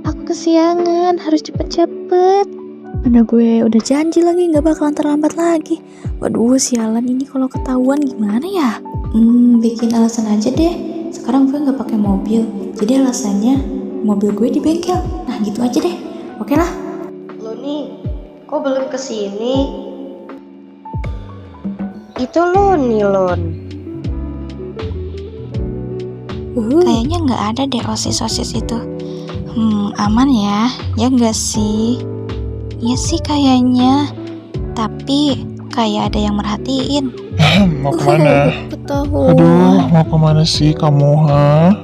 Aku kesiangan, harus cepet-cepet. Mana gue udah janji lagi gak bakalan terlambat lagi. Waduh, sialan ini kalau ketahuan gimana ya? Bikin alasan aja deh. Sekarang gue gak pakai mobil, jadi alasannya mobil gue di bengkel. Nah gitu aja deh. Oke lah. Lo nih, kok belum kesini? Itu lo nih, Lon. Kayaknya nggak ada deh OSIS itu. Aman ya? Ya nggak sih? Iya sih kayaknya. Tapi kayak ada yang merhatiin. Mau kemana? Ketahuan. Aduh, mau kemana sih kamu, ha?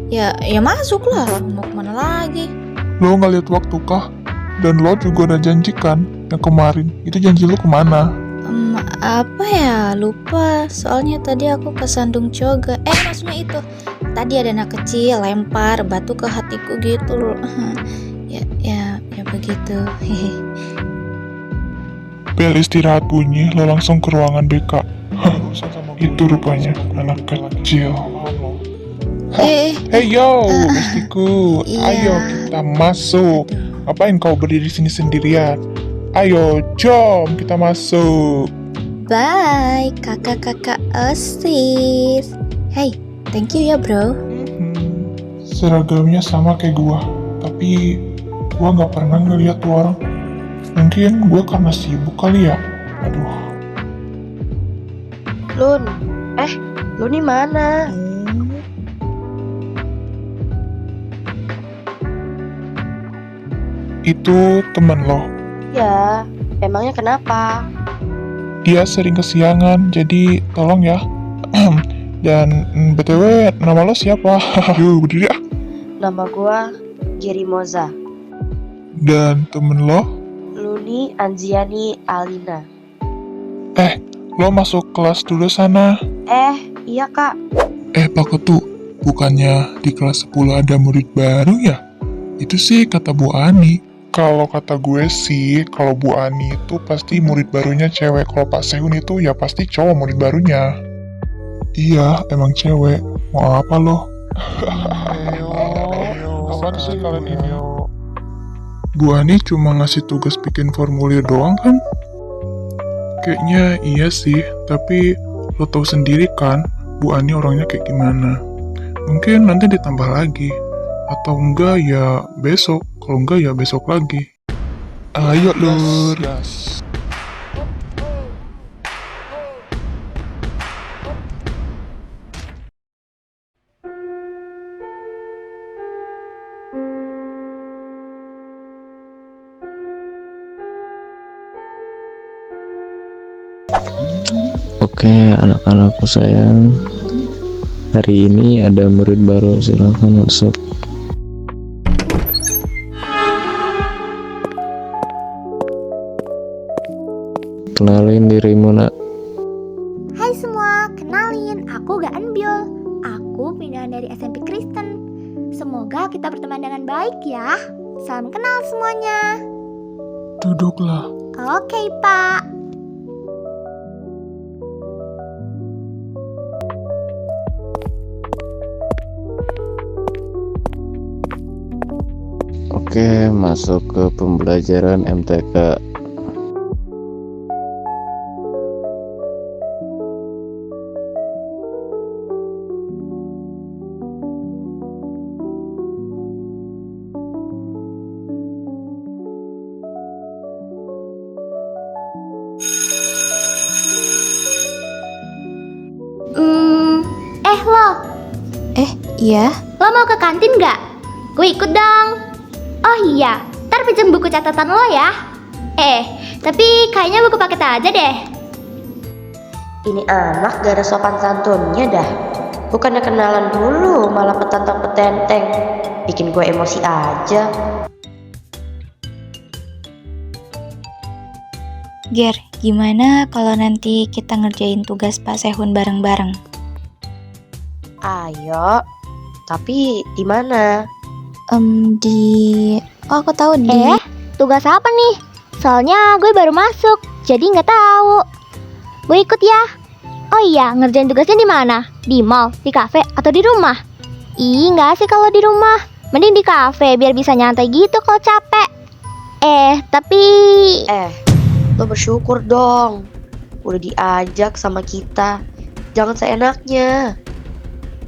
Ya masuk lah. Mau kemana lagi? Lo nggak lihat waktu kah? Dan lo juga udah janjikan yang kemarin. Itu janji lo kemana? Apa ya? Lupa. Soalnya tadi aku kesandung coga. Maksudnya itu. Tadi ada anak kecil lempar batu ke hatiku gitu loh. Ya begitu. Bel istirahat bunyi, lo langsung ke ruangan BK. Itu rupanya anak kecil. Hey yo, bestiku, Iya. ayo kita masuk. Ngapain kau berdiri sini sendirian? Ayo, jom kita masuk. Bye, kakak-kakak OSIS. Hey, thank you ya bro. Seragamnya sama kayak gua, tapi gua nggak pernah ngeliat tuh orang. Mungkin gua karena sibuk kali ya. Aduh. Lun, lo nih mana? Itu temen lo. Ya, emangnya kenapa? Dia sering kesiangan, jadi tolong ya. Dan BTW, nama lo siapa? Yuk, berdiri ah. Nama gua Giri Moza. Dan temen lo? Luni Anziani Alina. Lo masuk kelas dulu sana. Iya kak. Pak Ketu, bukannya di kelas 10 ada murid baru ya? Itu sih kata Bu Ani. Kalau kata gue sih, kalau Bu Ani itu pasti murid barunya cewek. Kalau Pak Sehun itu ya pasti cowok murid barunya. Iya, emang cewek. Mau apa lo? Apaan sih kalian ini? Bu Ani cuma ngasih tugas bikin formulir doang kan? Kayaknya iya sih, tapi lo tahu sendiri kan, Bu Ani orangnya kayak gimana. Mungkin nanti ditambah lagi. Atau enggak ya besok, kalau enggak ya besok lagi. Ayo lur. Oke, anak-anakku sayang. Hari ini ada murid baru, silahkan masuk. Kenalin dirimu, nak. Hai semua, kenalin, aku Gak Enbiol. Aku pindahan dari SMP Kristen. Semoga kita berteman dengan baik ya. Salam kenal semuanya. Duduklah. Oke, Pak. Oke, masuk ke pembelajaran MTK. Lo, Iya. lo mau ke kantin gak? Gue ikut dong. Oh iya, ntar pinjam buku catatan lo ya. Tapi kayaknya buku paket aja deh. Ini anak gak ada sopan santunnya dah. Bukannya kenalan dulu, malah petantang-petenteng. Bikin gue emosi aja. Ger, gimana kalau nanti kita ngerjain tugas Pak Sehun bareng-bareng? Ayo. Tapi di mana? Aku tahu Tugas apa nih? Soalnya gue baru masuk, jadi nggak tahu. Gue ikut ya. Oh iya, ngerjain tugasnya di mana? Di mall, di kafe, atau di rumah? Ih, nggak asik kalau di rumah. Mending di kafe biar bisa nyantai gitu kalau capek. Tapi Lo bersyukur dong. Udah diajak sama kita. Jangan seenaknya.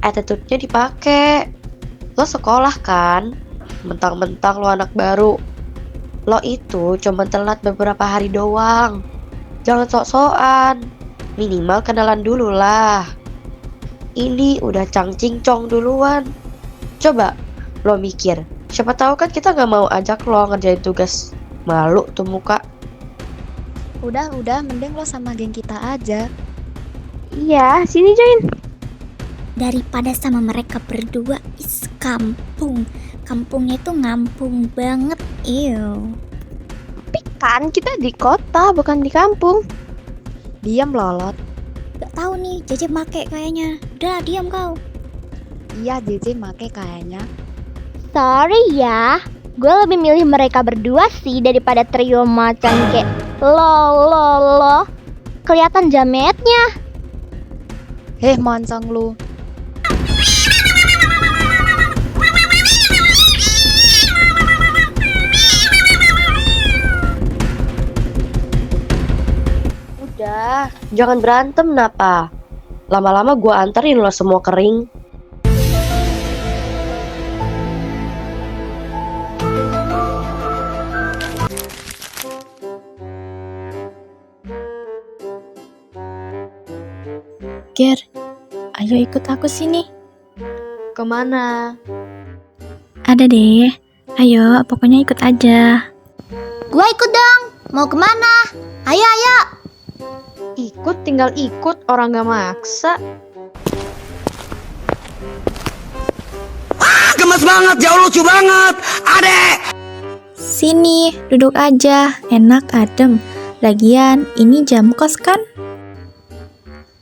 Attitude-nya dipakai. Lo sekolah kan? Mentang-mentang lo anak baru. Lo itu cuma telat beberapa hari doang. Jangan sok-sokan. Minimal kenalan dulu lah. Ini udah cang-cincong duluan. Coba lo mikir. Siapa tahu kan kita gak mau ajak lo ngerjain tugas. Malu tuh muka. Udah, mending lo sama geng kita aja. iya, sini join. Daripada sama mereka berdua, kampung. Kampungnya itu ngampung banget. Kan kita di kota bukan di kampung. Diam lolot. Gak tahu nih, Jeje make kayaknya. Udah diam kau. Iya, JJ make kayaknya. Sorry ya, gue lebih milih mereka berdua sih daripada trio macan kayak lo. Kelihatan jametnya. Heh, mancang lu. Udah, jangan berantem napa. Lama-lama gua anterin lo semua kering. Ger, ayo ikut aku sini. Kemana? Ada deh. Ayo, pokoknya ikut aja. Gue ikut dong. Mau kemana? Ayo. Ikut tinggal ikut, orang gak maksa. Gemes banget, jauh lucu banget, adek. Sini, duduk aja. Enak, adem. Lagian, ini jam kos kan?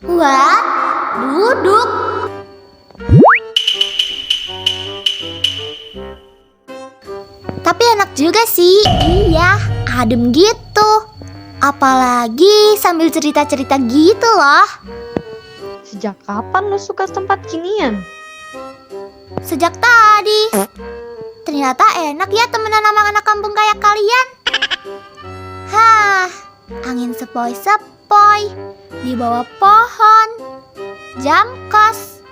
Wah, duduk. Tapi enak juga sih. Iya, adem gitu. Apalagi sambil cerita-cerita gitu loh. Sejak kapan lo suka tempat ginian? Sejak tadi. Ternyata enak ya temenan sama anak kampung kayak kalian. Hah, angin sepoi-sepoi di bawah pohon, jam kos.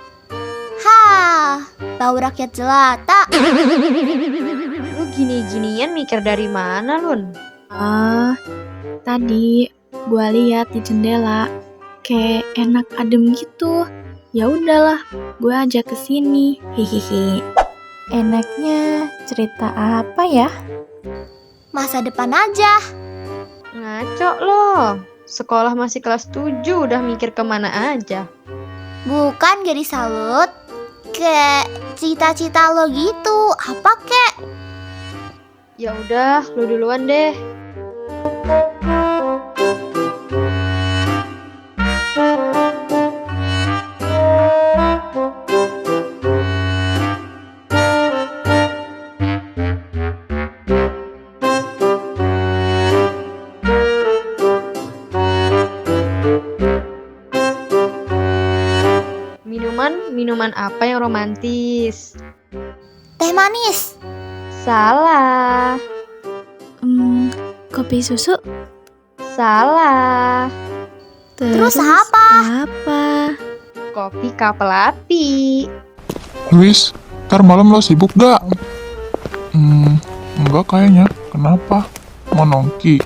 Hah, bau rakyat jelata. Lu gini-ginian mikir dari mana, Lun? Tadi gua lihat di jendela kayak enak adem gitu. Ya udahlah, gua ajak ke sini. Hihihi. Enaknya cerita apa ya? Masa depan aja. Ngaco lo. Sekolah masih kelas 7 udah mikir kemana aja. Bukan jadi salut. Kayak cita-cita lo gitu. Apa kek? Ya udah, lo duluan deh. Minuman apa yang romantis? Teh manis. Salah. Kopi susu? Salah. Terus apa? Kopi kapal api. Luis, ntar malam lo sibuk gak? Enggak kayaknya. Kenapa? Mau nongki?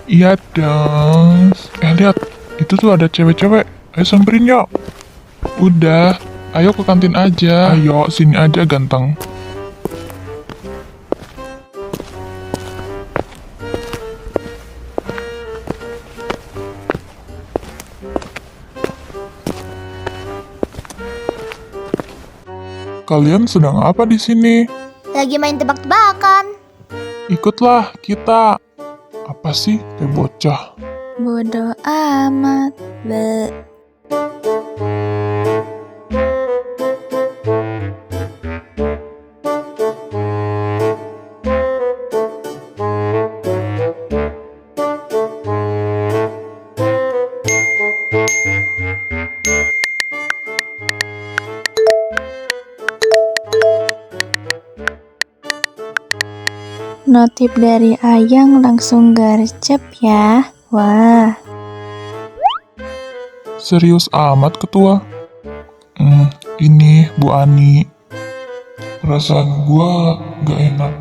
Iya dong. Lihat, itu tuh ada cewek-cewek. Ayo samperin yuk. Udah, ayo ke kantin aja. Ayo, sini aja ganteng. Kalian sedang apa di sini? Lagi main tebak-tebakan. Ikutlah kita. Apa sih, kayak bocah? Bodoh amat. notif dari Ayang langsung gercep ya. Wah. Serius amat ketua? Ini Bu Ani. Perasaan gua gak enak.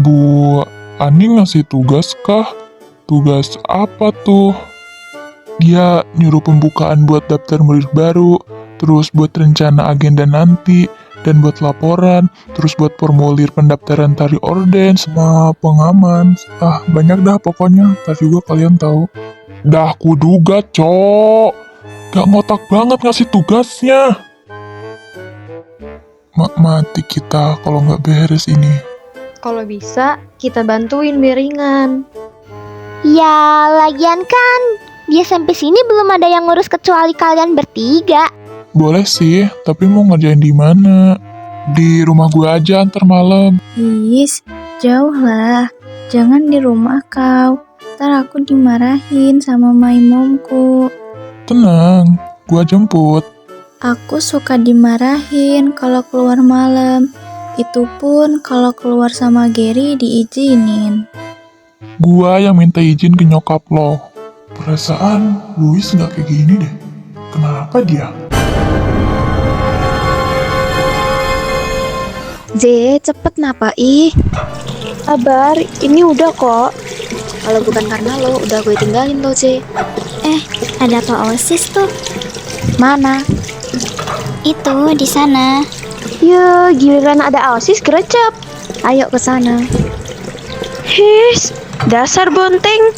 Bu Ani ngasih tugas kah? Tugas apa tuh? Dia nyuruh pembukaan buat daftar murid baru, terus buat rencana agenda nanti, dan buat laporan, terus buat formulir pendaftaran tari orden sama pengaman. Banyak dah pokoknya, ntar juga kalian tahu. Dah kuduga, cok. Gak ngotak banget ngasih tugasnya. Mati kita kalau nggak beres ini. Kalau bisa, kita bantuin biar ringan. Ya, lagian kan di SMP sini belum ada yang ngurus kecuali kalian bertiga. Boleh sih, tapi mau ngerjain di mana? Di rumah gue aja ntar malam. Is, jauh lah. Jangan di rumah kau. Ntar aku dimarahin sama my momku. Tenang, gue jemput. Aku suka dimarahin kalau keluar malam. Itu pun kalau keluar sama Gary diizinin. Gua yang minta izin ke nyokap lo. Perasaan Louis nggak kayak gini deh. Kenapa dia? Cepet napa ih? Sabar, ini udah kok. Kalau bukan karena lo, udah gue tinggalin lo, C. Ada Pak OSIS tuh. Mana? Itu di sana. Ya, giliran ada OSIS gercep. Ayo ke sana. His, dasar bonteng.